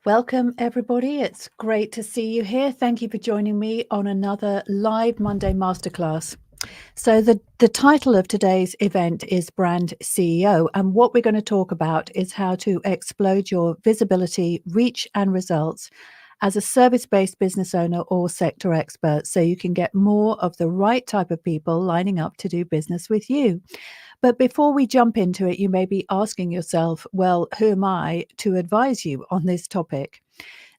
Welcome, everybody. It's great to see you here. Thank you for joining me on another live Monday masterclass. So, the title of today's event is Brand CEO, and what we're going to talk about is how to explode your visibility, reach, and results as a service based business owner or sector expert so you can get more of the right type of people lining up to do business with you. But before we jump into it, you may be asking yourself, well, who am I to advise you on this topic?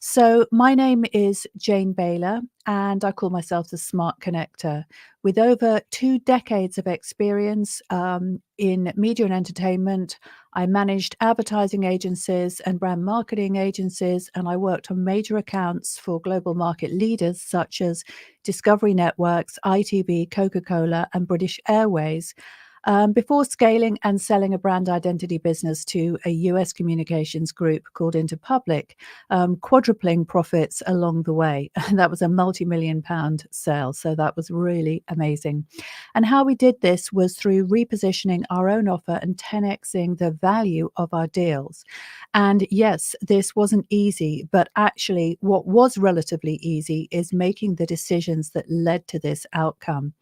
So, my name is Jane Baylor, and I call myself the Smart Connector. With over 2 decades of experience in media and entertainment, I managed advertising agencies and brand marketing agencies, and I worked on major accounts for global market leaders such as Discovery Networks, ITV, Coca Cola, and British Airways before scaling and selling a brand identity business to a US communications group called Interpublic, quadrupling profits along the way. That was a multi-million pound sale. So that was really amazing. And how we did this was through repositioning our own offer and 10xing the value of our deals. And yes, this wasn't easy, but actually, what was relatively easy is making the decisions that led to this outcome.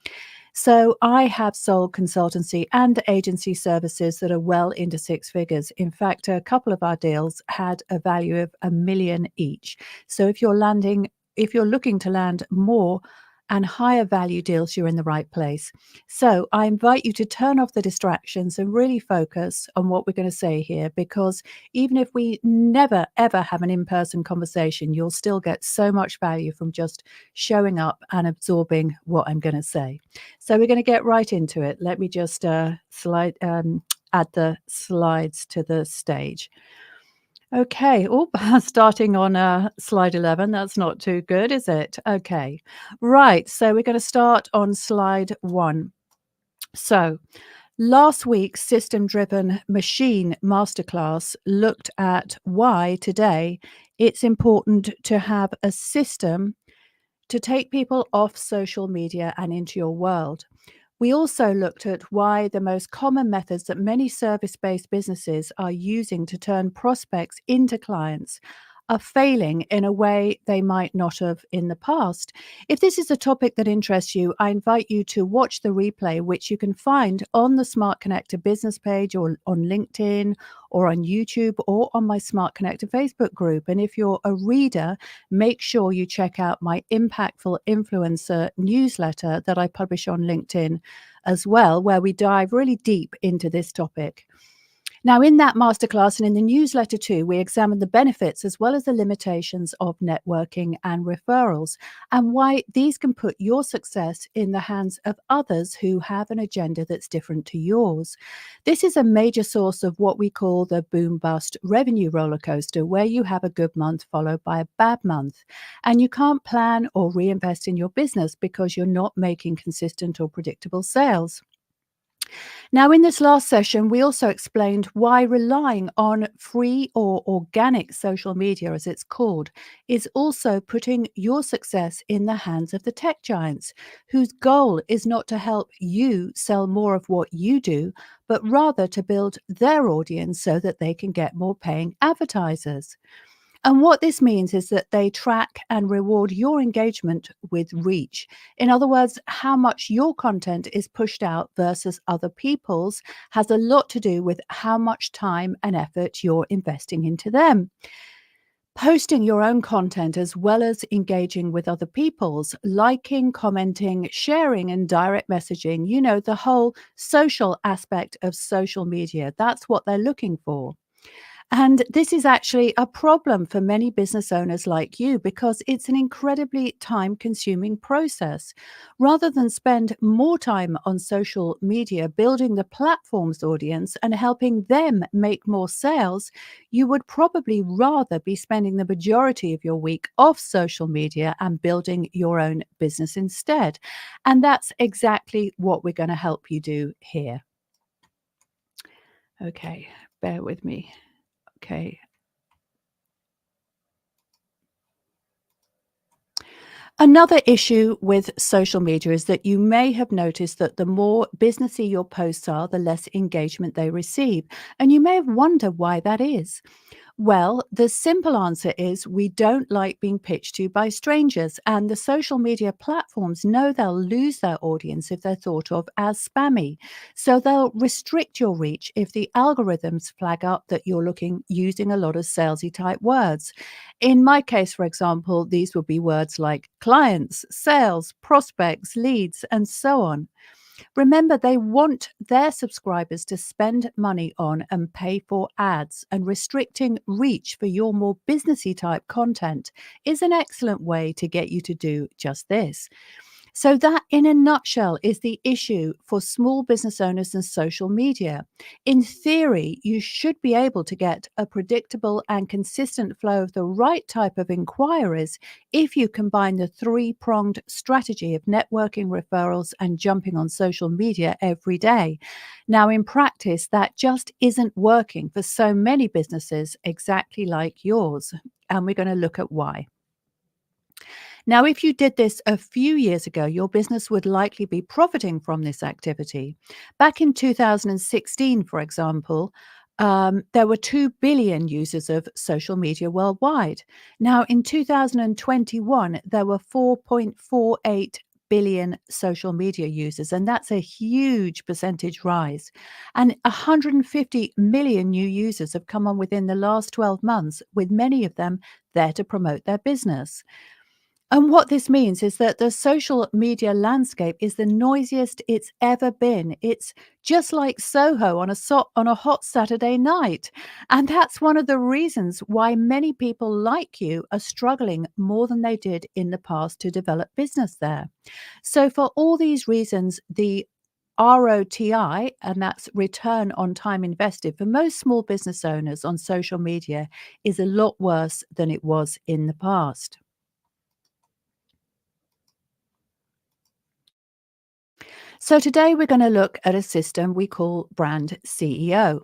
So I have sold consultancy and agency services that are well into six figures. In fact, a couple of our deals had a value of 1 million each. So if you're looking to land more and higher value deals, you're in the right place. So I invite you to turn off the distractions and really focus on what we're going to say here, because even if we never ever have an in-person conversation, you'll still get so much value from just showing up and absorbing what I'm going to say. So we're going to get right into it. Let me just add the slides to the stage. Okay. Oh, starting on slide 11. That's not too good, is it? Okay. Right. So we're going to start on slide 1. So last week's system driven machine masterclass looked at why today it's important to have a system to take people off social media and into your world. We also looked at why the most common methods that many service based businesses are using to turn prospects into clients are failing in a way they might not have in the past. If this is a topic that interests you, I invite you to watch the replay, which you can find on the Smart Connector business page or on LinkedIn or on YouTube or on my Smart Connector Facebook group. And if you're a reader, make sure you check out my Impactful Influencer newsletter that I publish on LinkedIn as well, where we dive really deep into this topic. Now, in that masterclass and in the newsletter too, we examine the benefits as well as the limitations of networking and referrals and why these can put your success in the hands of others who have an agenda that's different to yours. This is a major source of what we call the boom bust revenue roller coaster, where you have a good month followed by a bad month. And you can't plan or reinvest in your business because you're not making consistent or predictable sales. Now, in this last session, we also explained why relying on free or organic social media, as it's called, is also putting your success in the hands of the tech giants, whose goal is not to help you sell more of what you do, but rather to build their audience so that they can get more paying advertisers. And what this means is that they track and reward your engagement with reach. In other words, how much your content is pushed out versus other people's has a lot to do with how much time and effort you're investing into them. Posting your own content as well as engaging with other people's, liking, commenting, sharing, and direct messaging, the whole social aspect of social media. That's what they're looking for. And this is actually a problem for many business owners like you because it's an incredibly time consuming process. Rather than spend more time on social media building the platform's audience and helping them make more sales, you would probably rather be spending the majority of your week off social media and building your own business instead. And that's exactly what we're going to help you do here. Okay, bear with me. Okay. Another issue with social media is that you may have noticed that the more businessy your posts are, the less engagement they receive. And you may have wondered why that is. Well, the simple answer is we don't like being pitched to by strangers, and the social media platforms know they'll lose their audience if they're thought of as spammy. So they'll restrict your reach if the algorithms flag up that you're looking using a lot of salesy type words. In my case, for example, these would be words like clients, sales, prospects, leads, and so on. Remember, they want their subscribers to spend money on and pay for ads, and restricting reach for your more businessy type content is an excellent way to get you to do just this. So, that in a nutshell is the issue for small business owners and social media. In theory, you should be able to get a predictable and consistent flow of the right type of inquiries if you combine the three-pronged strategy of networking, referrals, and jumping on social media every day. Now, in practice, that just isn't working for so many businesses exactly like yours. And we're going to look at why. Now, if you did this a few years ago, your business would likely be profiting from this activity. Back in 2016, for example, there were 2 billion users of social media worldwide. Now, in 2021, there were 4.48 billion social media users, and that's a huge percentage rise. And 150 million new users have come on within the last 12 months, with many of them there to promote their business. And what this means is that the social media landscape is the noisiest it's ever been. It's just like Soho on a hot Saturday night. And that's one of the reasons why many people like you are struggling more than they did in the past to develop business there. So for all these reasons, the ROTI, and that's return on time invested, for most small business owners on social media is a lot worse than it was in the past. So today we're going to look at a system we call Brand CEO.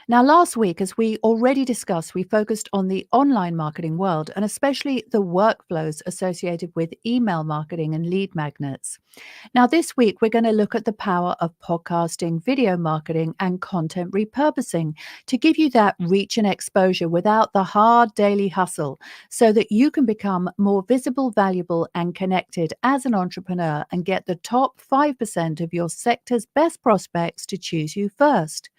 Now, last week, as we already discussed, we focused on the online marketing world and especially the workflows associated with email marketing and lead magnets. Now, this week, we're going to look at the power of podcasting, video marketing, and content repurposing to give you that reach and exposure without the hard daily hustle so that you can become more visible, valuable, and connected as an entrepreneur and get the top 5% of your sector's best prospects to choose you first.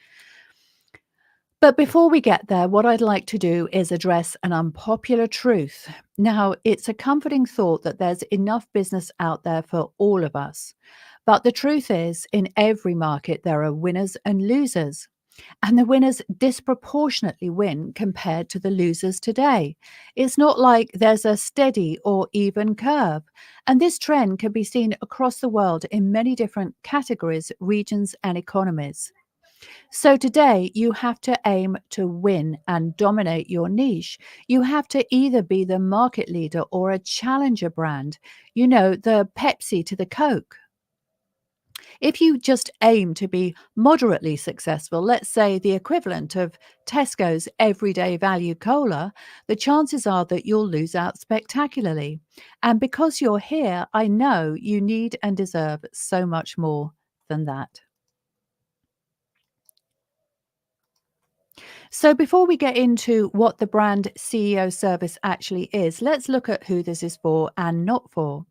But before we get there, what I'd like to do is address an unpopular truth. Now, it's a comforting thought that there's enough business out there for all of us. But the truth is, in every market, there are winners and losers. And the winners disproportionately win compared to the losers today. It's not like there's a steady or even curve. And this trend can be seen across the world in many different categories, regions, and economies. So today you have to aim to win and dominate your niche. You have to either be the market leader or a challenger brand, the Pepsi to the Coke. If you just aim to be moderately successful, let's say the equivalent of Tesco's everyday value cola, the chances are that you'll lose out spectacularly. And because you're here, I know you need and deserve so much more than that. So, before we get into what the brand CEO service actually is, let's look at who this is for and not for.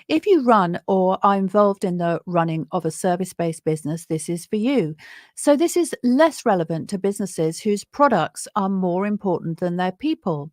If you run or are involved in the running of a service based business, this is for you. So, this is less relevant to businesses whose products are more important than their people.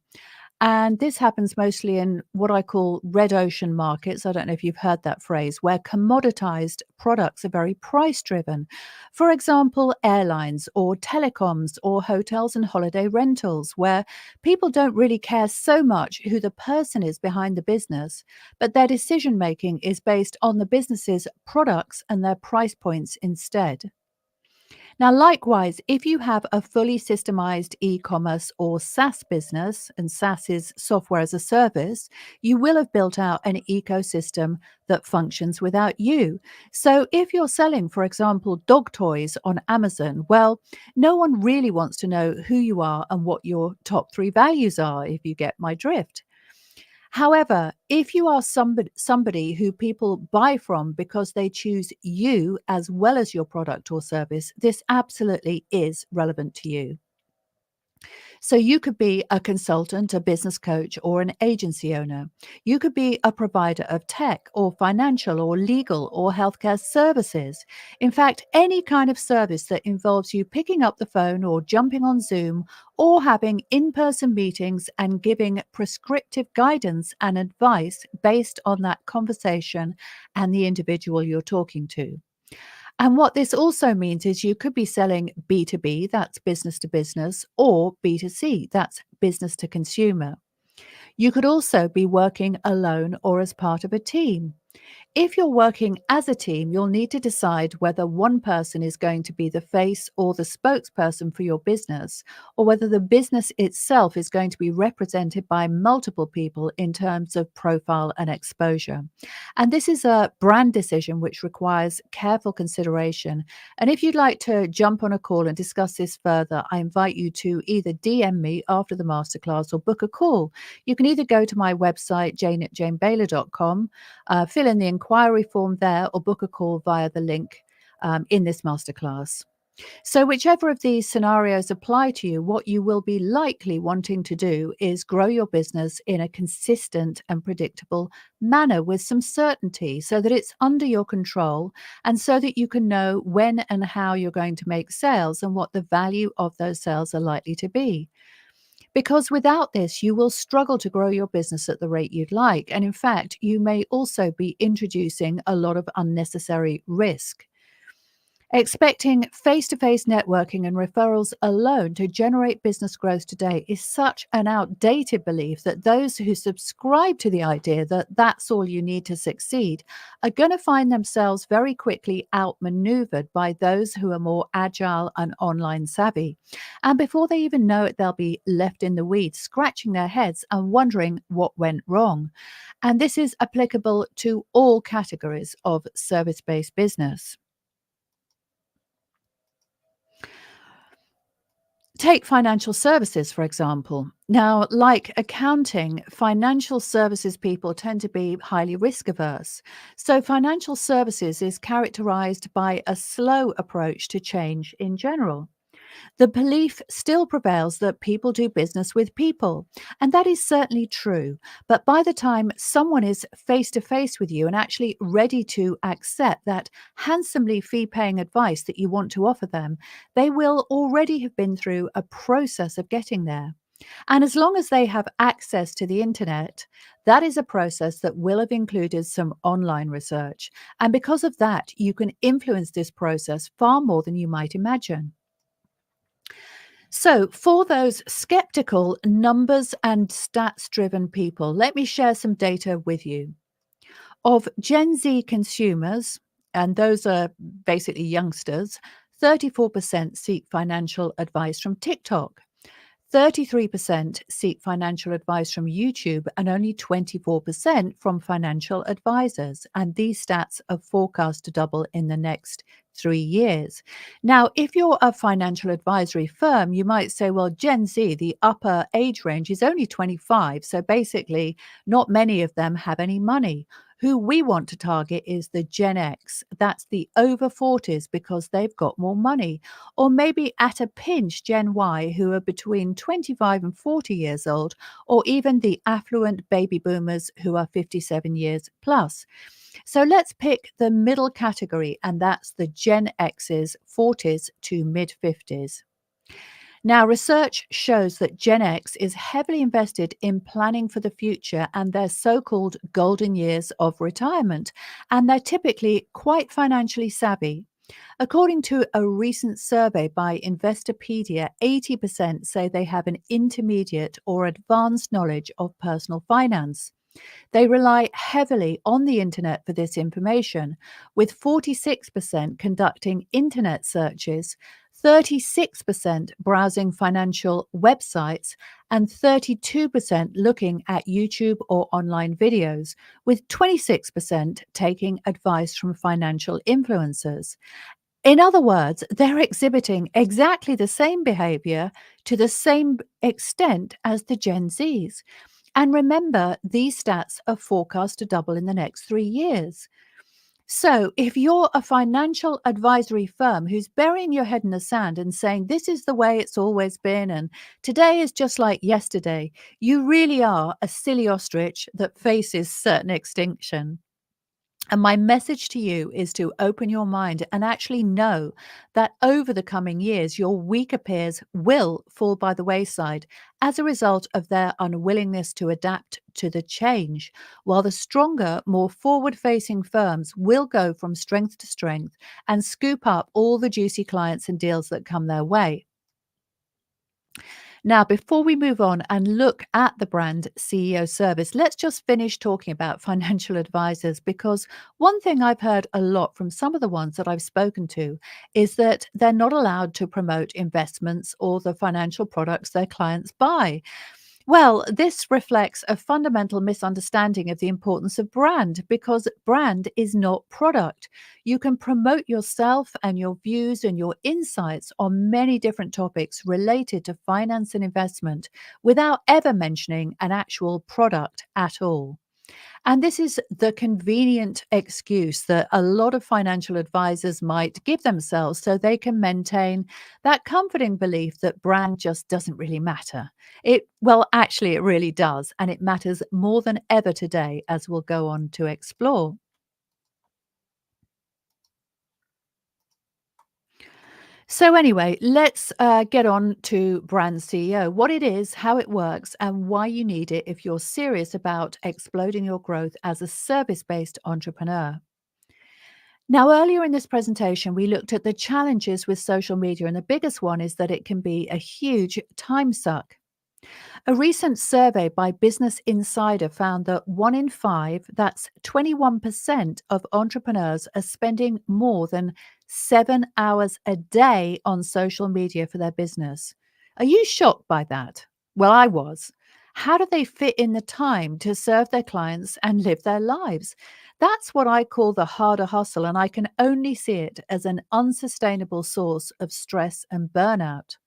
And this happens mostly in what I call red ocean markets. I don't know if you've heard that phrase, where commoditized products are very price driven. For example, airlines or telecoms or hotels and holiday rentals, where people don't really care so much who the person is behind the business, but their decision making is based on the business's products and their price points instead. Now, likewise, if you have a fully systemized e commerce or SaaS business, and SaaS is software as a service, you will have built out an ecosystem that functions without you. So, if you're selling, for example, dog toys on Amazon, well, no one really wants to know who you are and what your top three values are, if you get my drift. However, if you are somebody who people buy from because they choose you as well as your product or service, this absolutely is relevant to you. So you could be a consultant, a business coach, or an agency owner. You could be a provider of tech or financial or legal or healthcare services. In fact, any kind of service that involves you picking up the phone or jumping on Zoom or having in person meetings and giving prescriptive guidance and advice based on that conversation and the individual you're talking to. And what this also means is you could be selling B2B, that's business to business, or B2C, that's business to consumer. You could also be working alone or as part of a team. If you're working as a team, you'll need to decide whether one person is going to be the face or the spokesperson for your business, or whether the business itself is going to be represented by multiple people in terms of profile and exposure. And this is a brand decision which requires careful consideration. And if you'd like to jump on a call and discuss this further, I invite you to either DM me after the masterclass or book a call. You can either go to my website, jane@janebaylor.com, fill in the inquiry form there, or book a call via the link in this masterclass. So, whichever of these scenarios apply to you, what you will be likely wanting to do is grow your business in a consistent and predictable manner with some certainty so that it's under your control and so that you can know when and how you're going to make sales and what the value of those sales are likely to be. Because without this, you will struggle to grow your business at the rate you'd like. And in fact, you may also be introducing a lot of unnecessary risk. Expecting face to face networking and referrals alone to generate business growth today is such an outdated belief that those who subscribe to the idea that that's all you need to succeed are going to find themselves very quickly outmaneuvered by those who are more agile and online savvy. And before they even know it, they'll be left in the weeds, scratching their heads and wondering what went wrong. And this is applicable to all categories of service based business. Take financial services, for example. Now, like accounting, financial services people tend to be highly risk averse. So, financial services is characterized by a slow approach to change in general. The belief still prevails that people do business with people, and that is certainly true. But by the time someone is face to face with you and actually ready to accept that handsomely fee paying advice that you want to offer them, they will already have been through a process of getting there. And as long as they have access to the internet, that is a process that will have included some online research. And because of that, you can influence this process far more than you might imagine. So, for those skeptical numbers and stats driven people, let me share some data with you. Of Gen Z consumers, and those are basically youngsters, 34% seek financial advice from TikTok. 33% seek financial advice from YouTube and only 24% from financial advisors. And these stats are forecast to double in the next 3 years. Now, if you're a financial advisory firm, you might say, well, Gen Z, the upper age range is only 25. So basically, not many of them have any money. Who we want to target is the Gen X. That's the over 40s because they've got more money. Or maybe at a pinch, Gen Y, who are between 25 and 40 years old, or even the affluent baby boomers who are 57 years plus. So let's pick the middle category, and that's the Gen X's 40s to mid 50s. Now, research shows that Gen X is heavily invested in planning for the future and their so called golden years of retirement, and they're typically quite financially savvy. According to a recent survey by Investopedia, 80% say they have an intermediate or advanced knowledge of personal finance. They rely heavily on the internet for this information, with 46% conducting internet searches, 36% browsing financial websites, and 32% looking at YouTube or online videos, with 26% taking advice from financial influencers. In other words, they're exhibiting exactly the same behavior to the same extent as the Gen Zs. And remember, these stats are forecast to double in the next 3 years. So, if you're a financial advisory firm who's burying your head in the sand and saying, this is the way it's always been, and today is just like yesterday, you really are a silly ostrich that faces certain extinction. And my message to you is to open your mind and actually know that over the coming years, your weaker peers will fall by the wayside as a result of their unwillingness to adapt to the change, while the stronger, more forward facing firms will go from strength to strength and scoop up all the juicy clients and deals that come their way. Now, before we move on and look at the brand CEO service, let's just finish talking about financial advisors because one thing I've heard a lot from some of the ones that I've spoken to is that they're not allowed to promote investments or the financial products their clients buy. Well, this reflects a fundamental misunderstanding of the importance of brand because brand is not product. You can promote yourself and your views and your insights on many different topics related to finance and investment without ever mentioning an actual product at all. And this is the convenient excuse that a lot of financial advisors might give themselves so they can maintain that comforting belief that brand just doesn't really matter. Actually, it really does. And it matters more than ever today, as we'll go on to explore. So, anyway, let's get on to Brand CEO, what it is, how it works, and why you need it if you're serious about exploding your growth as a service based entrepreneur. Now, earlier in this presentation, we looked at the challenges with social media, and the biggest one is that it can be a huge time suck. A recent survey by Business Insider found that one in five, that's 21% of entrepreneurs, are spending more than 7 hours a day on social media for their business. Are you shocked by that? Well, I was. How do they fit in the time to serve their clients and live their lives? That's what I call the harder hustle, and I can only see it as an unsustainable source of stress and burnout.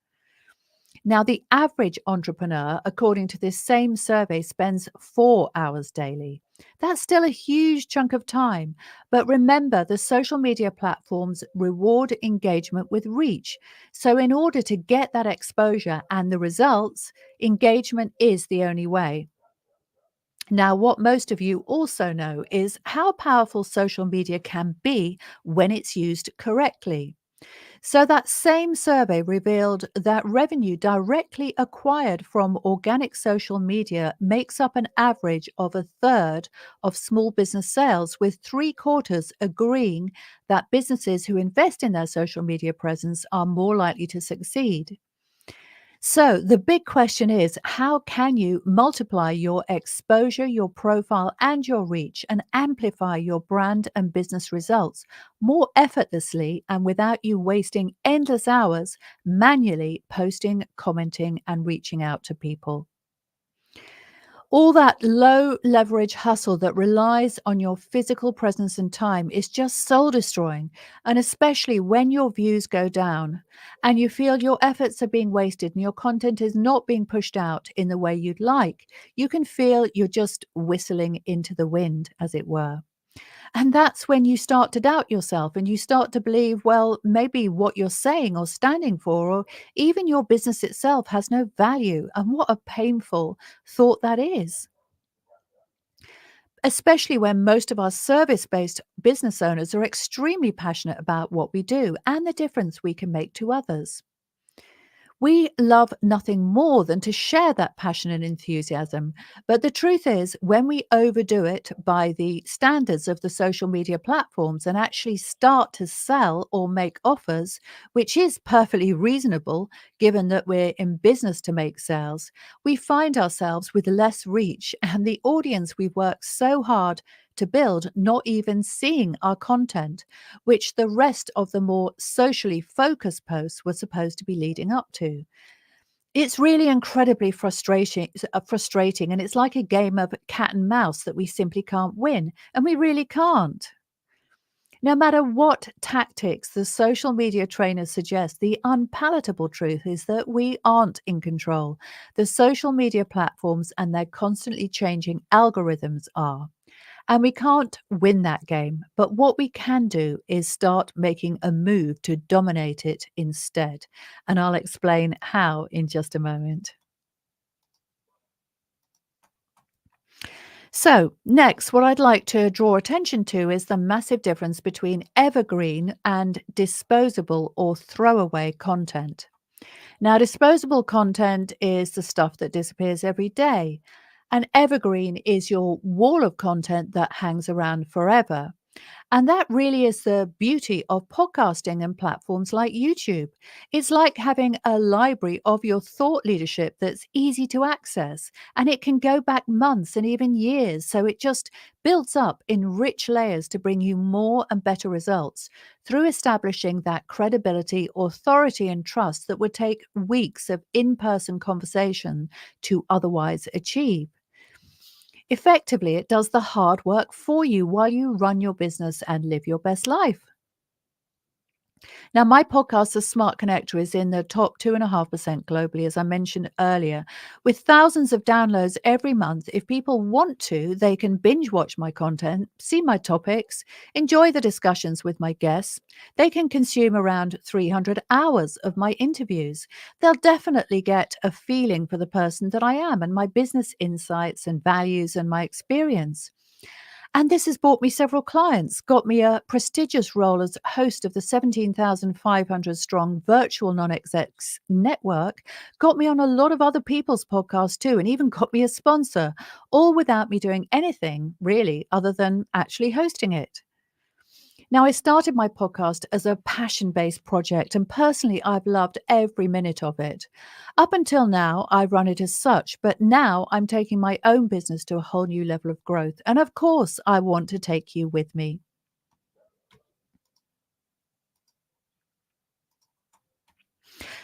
Now, the average entrepreneur, according to this same survey, spends 4 hours daily. That's still a huge chunk of time. But remember, the social media platforms reward engagement with reach. So, in order to get that exposure and the results, engagement is the only way. Now, what most of you also know is how powerful social media can be when it's used correctly. So, that same survey revealed that revenue directly acquired from organic social media makes up an average of a third of small business sales, with three quarters agreeing that businesses who invest in their social media presence are more likely to succeed. So, the big question is how can you multiply your exposure, your profile, and your reach and amplify your brand and business results more effortlessly and without you wasting endless hours manually posting, commenting, and reaching out to people? All that low leverage hustle that relies on your physical presence and time is just soul destroying. And especially when your views go down and you feel your efforts are being wasted and your content is not being pushed out in the way you'd like, you can feel you're just whistling into the wind, as it were. And that's when you start to doubt yourself and you start to believe, well, maybe what you're saying or standing for, or even your business itself, has no value. And what a painful thought that is, especially when most of our service based business owners are extremely passionate about what we do and the difference we can make to others. We love nothing more than to share that passion and enthusiasm. But the truth is, when we overdo it by the standards of the social media platforms and actually start to sell or make offers, which is perfectly reasonable given that we're in business to make sales, we find ourselves with less reach and the audience we've worked so hard to build not even seeing our content, which the rest of the more socially focused posts were supposed to be leading up to. It's really incredibly frustrating, and it's like a game of cat and mouse that we simply can't win, and we really can't. No matter what tactics the social media trainers suggest, the unpalatable truth is that we aren't in control. The social media platforms and their constantly changing algorithms are. And we can't win that game, but what we can do is start making a move to dominate it instead. And I'll explain how in just a moment. So, next, what I'd like to draw attention to is the massive difference between evergreen and disposable or throwaway content. Now, disposable content is the stuff that disappears every day, and evergreen is your wall of content that hangs around forever. And that really is the beauty of podcasting and platforms like YouTube. It's like having a library of your thought leadership that's easy to access, and it can go back months and even years. So it just builds up in rich layers to bring you more and better results through establishing that credibility, authority, and trust that would take weeks of in person conversation to otherwise achieve. Effectively, it does the hard work for you while you run your business and live your best life. Now, my podcast, The Smart Connector, is in the top 2.5% globally, as I mentioned earlier, with thousands of downloads every month. If people want to, they can binge watch my content, see my topics, enjoy the discussions with my guests. They can consume around 300 hours of my interviews. They'll definitely get a feeling for the person that I am and my business insights and values and my experience. And this has bought me several clients, got me a prestigious role as host of the 17,500 strong virtual non execs network, got me on a lot of other people's podcasts too, and even got me a sponsor, all without me doing anything really other than actually hosting it. Now, I started my podcast as a passion based project, and personally, I've loved every minute of it. Up until now, I run it as such, but now I'm taking my own business to a whole new level of growth. And of course, I want to take you with me.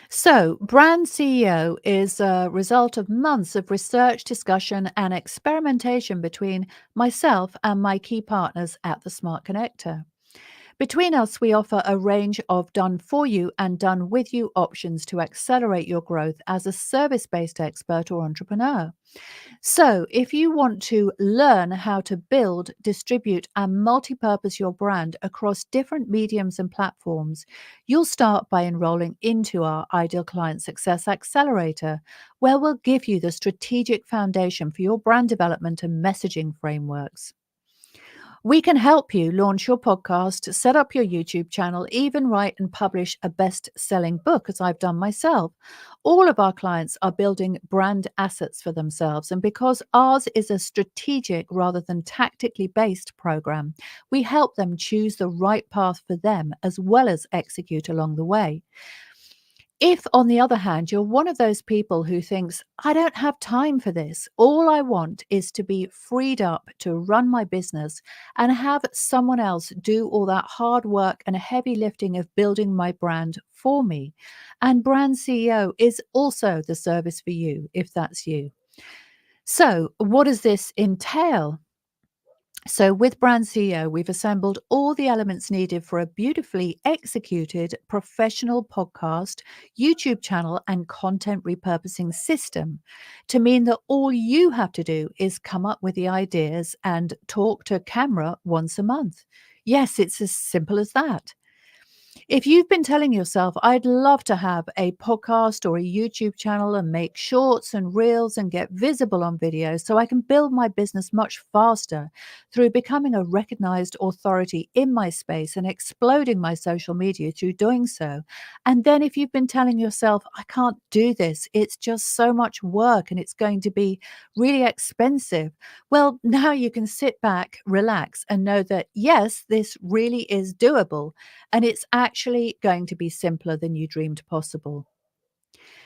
So, Brand CEO is a result of months of research, discussion, and experimentation between myself and my key partners at the Smart Connector. Between us, we offer a range of done for you and done with you options to accelerate your growth as a service based expert or entrepreneur. So, if you want to learn how to build, distribute, and multi purpose your brand across different mediums and platforms, you'll start by enrolling into our Ideal Client Success Accelerator, where we'll give you the strategic foundation for your brand development and messaging frameworks. We can help you launch your podcast, set up your YouTube channel, even write and publish a best selling book, as I've done myself. All of our clients are building brand assets for themselves. And because ours is a strategic rather than tactically based program, we help them choose the right path for them as well as execute along the way. If, on the other hand, you're one of those people who thinks, I don't have time for this, all I want is to be freed up to run my business and have someone else do all that hard work and heavy lifting of building my brand for me. And Brand CEO is also the service for you, if that's you. So, what does this entail? So, with Brand CEO, we've assembled all the elements needed for a beautifully executed professional podcast, YouTube channel, and content repurposing system to mean that all you have to do is come up with the ideas and talk to camera once a month. Yes, it's as simple as that. If you've been telling yourself, I'd love to have a podcast or a YouTube channel and make shorts and reels and get visible on video so I can build my business much faster through becoming a recognized authority in my space and exploding my social media through doing so. And then if you've been telling yourself, I can't do this, it's just so much work and it's going to be really expensive. Well, now you can sit back, relax, and know that yes, this really is doable and it's actually going to be simpler than you dreamed possible.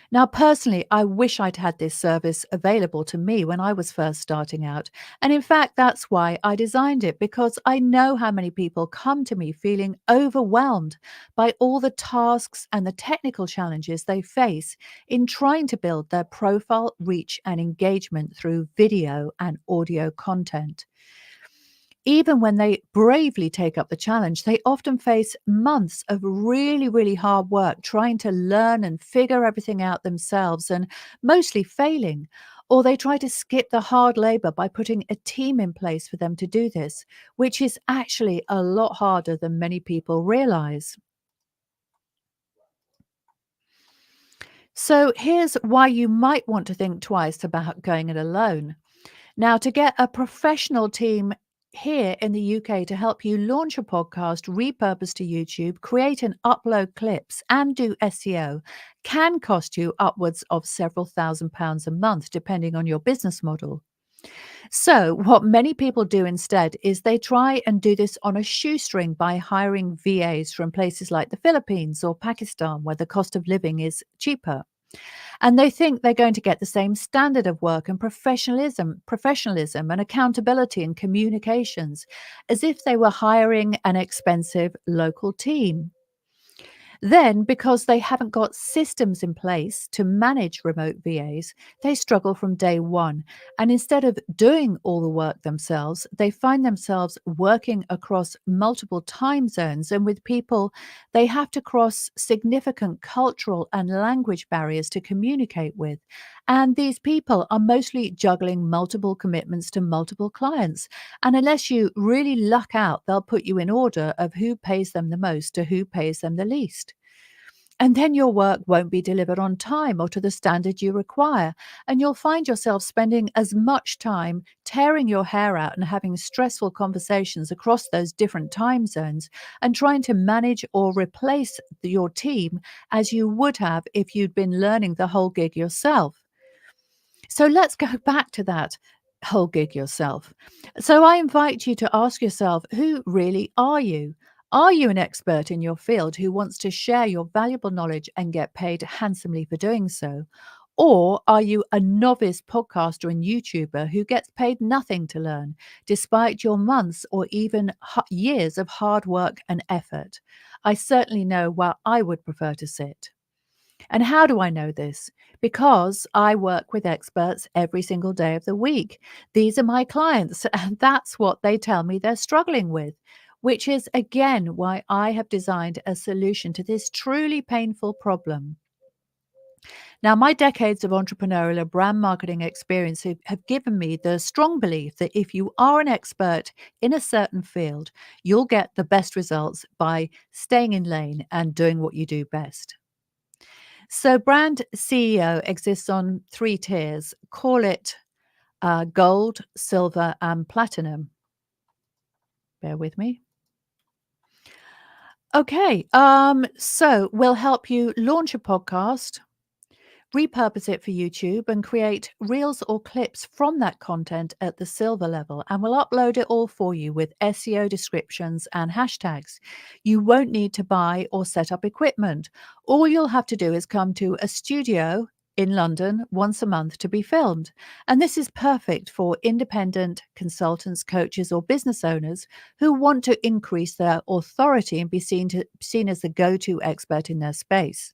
Now, personally, I wish I'd had this service available to me when I was first starting out. And in fact, that's why I designed it, because I know how many people come to me feeling overwhelmed by all the tasks and the technical challenges they face in trying to build their profile, reach, and engagement through video and audio content. Even when they bravely take up the challenge, they often face months of really, really hard work trying to learn and figure everything out themselves and mostly failing. Or they try to skip the hard labor by putting a team in place for them to do this, which is actually a lot harder than many people realize. So here's why you might want to think twice about going it alone. Now, to get a professional team here in the UK to help you launch a podcast, repurpose to YouTube, create and upload clips, and do SEO can cost you upwards of several £1,000s a month, depending on your business model. So, what many people do instead is they try and do this on a shoestring by hiring VAs from places like the Philippines or Pakistan, where the cost of living is cheaper. And they think they're going to get the same standard of work and professionalism and accountability and communications as if they were hiring an expensive local team. Then, because they haven't got systems in place to manage remote VAs, they struggle from day one. And instead of doing all the work themselves, they find themselves working across multiple time zones and with people they have to cross significant cultural and language barriers to communicate with. And these people are mostly juggling multiple commitments to multiple clients. And unless you really luck out, they'll put you in order of who pays them the most to who pays them the least. And then your work won't be delivered on time or to the standard you require. And you'll find yourself spending as much time tearing your hair out and having stressful conversations across those different time zones and trying to manage or replace your team as you would have if you'd been learning the whole gig yourself. So let's go back to that whole gig yourself. So I invite you to ask yourself, who really are you? Are you an expert in your field who wants to share your valuable knowledge and get paid handsomely for doing so? Or are you a novice podcaster and YouTuber who gets paid nothing to learn, despite your months or even years of hard work and effort? I certainly know where I would prefer to sit. And how do I know this? Because I work with experts every single day of the week. These are my clients, and that's what they tell me they're struggling with, which is again why I have designed a solution to this truly painful problem. Now, my decades of entrepreneurial and brand marketing experience have given me the strong belief that if you are an expert in a certain field, you'll get the best results by staying in lane and doing what you do best. So, brand CEO exists on three tiers. Call it gold, silver, and platinum. Bear with me. Okay. So we'll help you launch a podcast, repurpose it for YouTube, and create reels or clips from that content at the silver level. And we'll upload it all for you with SEO descriptions and hashtags. You won't need to buy or set up equipment. All you'll have to do is come to a studio in London once a month to be filmed. And this is perfect for independent consultants, coaches, or business owners who want to increase their authority and be seen as the go-to expert in their space.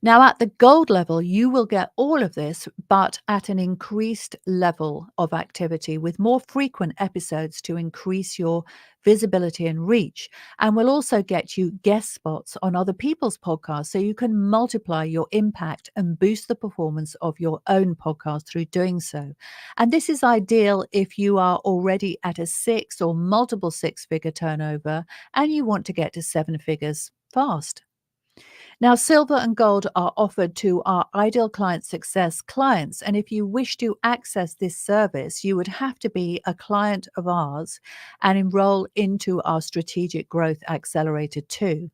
Now, at the gold level, you will get all of this, but at an increased level of activity with more frequent episodes to increase your visibility and reach. And will also get you guest spots on other people's podcasts so you can multiply your impact and boost the performance of your own podcast through doing so. And this is ideal if you are already at a six or multiple six-figure turnover and you want to get to seven figures fast. Now, silver and gold are offered to our ideal client success clients. And if you wish to access this service, you would have to be a client of ours and enroll into our strategic growth accelerator too.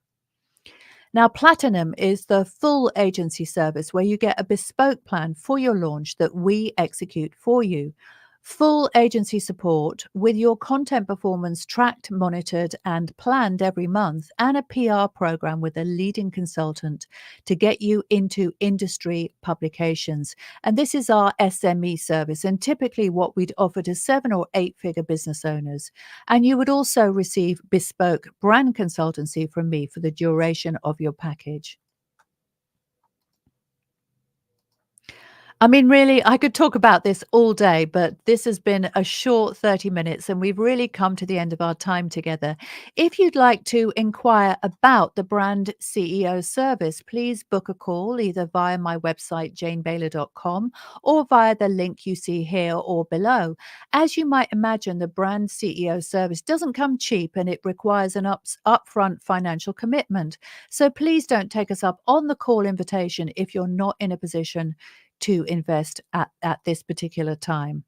Now, Platinum is the full agency service where you get a bespoke plan for your launch that we execute for you. Full agency support with your content performance tracked, monitored, and planned every month, and a PR program with a leading consultant to get you into industry publications. And this is our SME service, and typically what we'd offer to seven or eight figure business owners. And you would also receive bespoke brand consultancy from me for the duration of your package. I mean, really, I could talk about this all day, but this has been a short 30 minutes and we've really come to the end of our time together. If you'd like to inquire about the Brand CEO service, please book a call either via my website, janebaylor.com, or via the link you see here or below. As you might imagine, the Brand CEO service doesn't come cheap and it requires an upfront financial commitment. So please don't take us up on the call invitation if you're not in a position to invest at this particular time.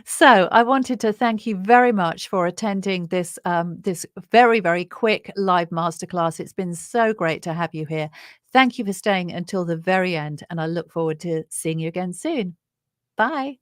So I wanted to thank you very much for attending this very, very quick live masterclass. It's been so great to have you here. Thank you for staying until the very end, and I look forward to seeing you again soon. Bye.